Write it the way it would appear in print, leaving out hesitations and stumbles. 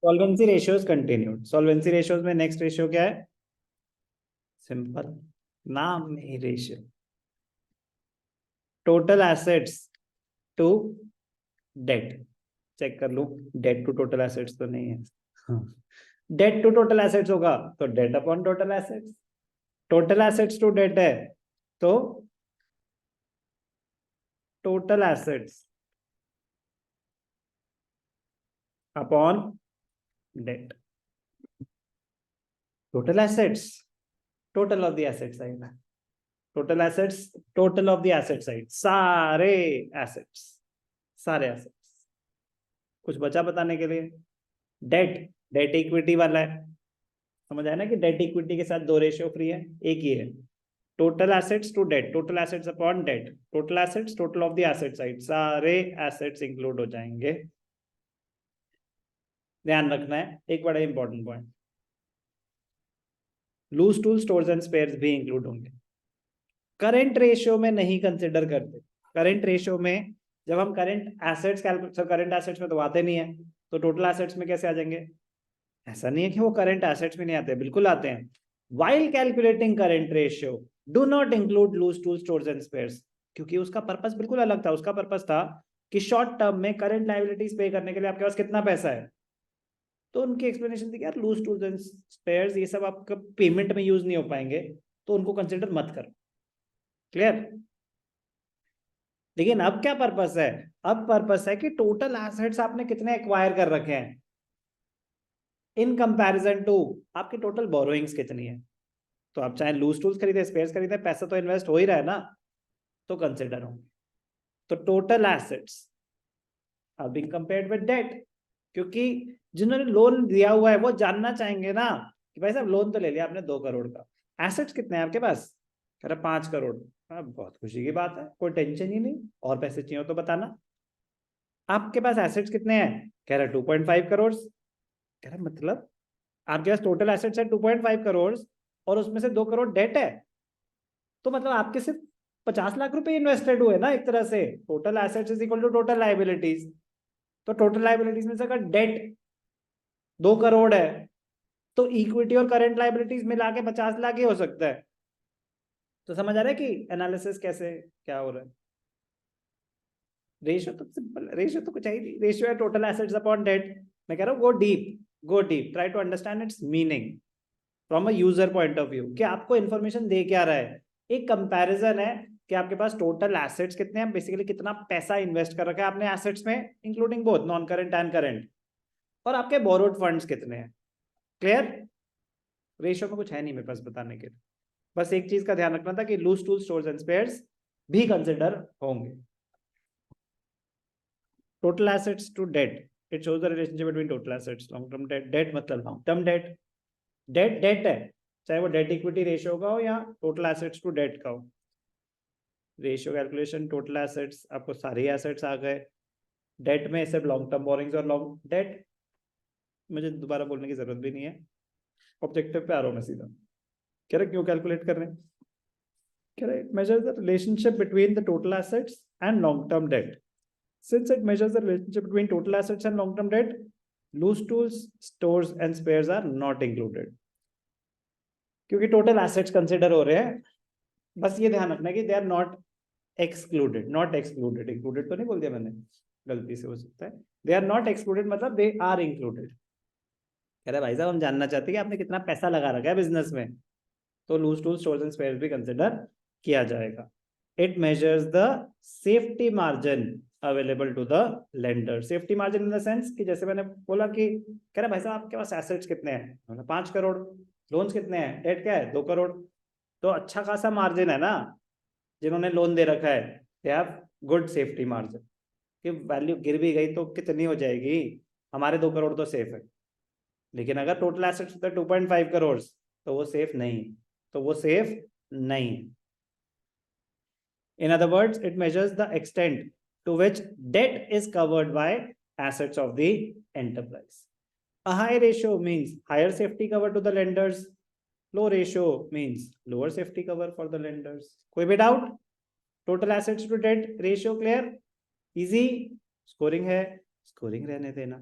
Solvency ratios continued. Solvency ratios में next ratio क्या है? सिंपल, नाम में ही ratio. Total assets to debt. Check कर लूं, डेट टू टोटल एसेट्स तो नहीं है। डेट टू टोटल एसेट्स होगा तो debt upon total assets. Total assets to debt है तो total assets upon debt. Total assets, total of the asset side है। Total assets, total of the asset side, सारे assets, सारे assets. कुछ बचा बताने के लिए? डेट, डेट इक्विटी वाला है, समझ आया ना कि डेट इक्विटी के साथ दो रेशियो फ्री है, एक ही है। Total assets to debt, total assets upon debt, total assets, total of the asset side, सारे एसेट्स इंक्लूड हो जाएंगे। ध्यान रखना है एक बड़ा important point, loose tool stores and spares भी इंक्लूड होंगे। करंट रेशियो में नहीं कंसिडर करते। करंट रेशियो में जब हम करंट एसेट्स करंट एसेट्स में तो आते नहीं है, तो टोटल एसेट्स में कैसे आ जाएंगे? ऐसा नहीं है कि वो करंट एसेट्स में नहीं आते, बिल्कुल आते हैं। While calculating current ratio do not include loose tool stores and spares, क्योंकि उसका पर्पस बिल्कुल अलग था। उसका पर्पस था कि शॉर्ट टर्म में करंट लायबिलिटीज पे करने के लिए आपके पास कितना पैसा है। तो उनकी एक्सप्लेनेशन थी कि यार लूज टूल्स एंड स्पेयर्स ये सब आपका पेमेंट में यूज नहीं हो पाएंगे, तो उनको कंसिडर मत करो। क्लियर? लेकिन अब क्या पर्पस है? अब पर्पस है कि टोटल एसेट्स आपने कितने एक्वायर कर रखे हैं इन कंपैरिजन टू आपकी टोटल बोरोइंग्स कितनी है। तो आप चाहे लूज टूल्स खरीदे, स्पेयर्स खरीदे, पैसा तो इन्वेस्ट हो ही रहा है ना, तो कंसिडर होंगे। तो total assets are being compared with debt, क्योंकि जिन्होंने लोन दिया हुआ है वो जानना चाहेंगे ना कि भाई साहब लोन तो ले लिया आपने 2 करोड़ का, एसेट्स कितने हैं आपके पास? कह रहा 5 करोड़। बहुत खुशी की बात है, कोई टेंशन ही नहीं, और पैसे चाहिए हो तो बताना। आपके पास एसेट्स कितने हैं? कह रहा 2.5 करोड़। कह रहा मतलब आपके पास टोटल एसेट्स है 2.5 करोड़ और उसमें से 2 करोड़ डेट है, तो मतलब आपके सिर्फ 50 लाख रुपए इन्वेस्टेड हुए ना एक तरह से। Total assets is equal to total liabilities, तो टोटल लायबिलिटीज में से अगर डेट 2 करोड़ है तो इक्विटी और करंट लायबिलिटीज मिला के 50 लाख ही हो सकता है। तो समझ आ रहा है कि एनालिसिस कैसे क्या हो रहा है? रेशियो तो सिंपल, रेशियो तो कुछ है ही नहीं, रेशियो है टोटल एसेट्स अपॉन डेट। मैं कह रहा हूँ go deep, go deep, try to understand its meaning from a user point of view, कि आपको इन्फॉर्मेशन दे क्या रहा है। एक कंपैरिजन है कि आपके पास टोटल एसेट्स कितने हैं, बेसिकली कितना पैसा इन्वेस्ट कर रखा है आपने एसेट्स में, including both non current and current, और आपके बोरोड फंड्स कितने हैं। क्लियर? रेशियो में कुछ है नहीं मेरे पास बताने के लिए, बस एक चीज का ध्यान रखना था कि loose tool stores and spares भी कंसिडर होंगे। Total assets to debt, it shows the relationship between total assets long term debt, debt मतलब long term debt, debt debt है, चाहे वो डेट इक्विटी रेशियो का हो या टोटल एसेट्स टू डेट का हो। रेशियो कैलकुलेशन, टोटल एसेट्स, आपको सारे एसेट्स आ गए। डेट में सिर्फ लॉन्ग टर्म बोरिंग्स और लॉन्ग डेट, मुझे दोबारा बोलने की जरूरत भी नहीं है, ऑब्जेक्टिव पे आ रहा हूं मैं सीधा। कह रहे क्यों कैलकुलेट कर रहे हैं? कह रहे measure the relationship between the total assets and long term date. Since it measures the relationship between total assets and long-term debt, loose tools, stores and spares are not included. क्योंकि total assets consider हो रहे हैं, बस ये ध्यान रखना है कि they are not excluded, not excluded, included तो नहीं बोल दिया मैंने, गलती से हो सकता है। दे आर नॉट एक्सक्लूडेड मतलब दे आर इंक्लूडेड। कह रहे भाई साहब हम जानना चाहते हैं कि आपने कितना पैसा लगा रखा है बिजनेस में, तो loose tools, stores and spares भी कंसिडर किया जाएगा। It measures the safety margin available to the lender. Safety margin in the sense कि जैसे मैंने बोला कि कह रहा भाई साहब आपके पास एसेट्स कितने हैं? 5 करोड़। लोन्स कितने हैं? डेट क्या है? 2 करोड़। तो अच्छा खासा मार्जिन है ना, जिन्होंने लोन दे रखा है they have good safety margin, कि वैल्यू गिर भी गई तो कितनी हो जाएगी, हमारे 2 करोड़ तो सेफ है। लेकिन अगर टोटल एसेट्स होता है 2.5 करोड़ तो वो सेफ नहीं, तो वो सेफ नहीं। In other words, it measures the extent to which debt is covered by assets of the enterprise. A high ratio means higher safety cover to the lenders. Low ratio means lower safety cover for the lenders. कोई भी doubt? Total assets to debt ratio clear? Easy? Scoring है, scoring रहने देना।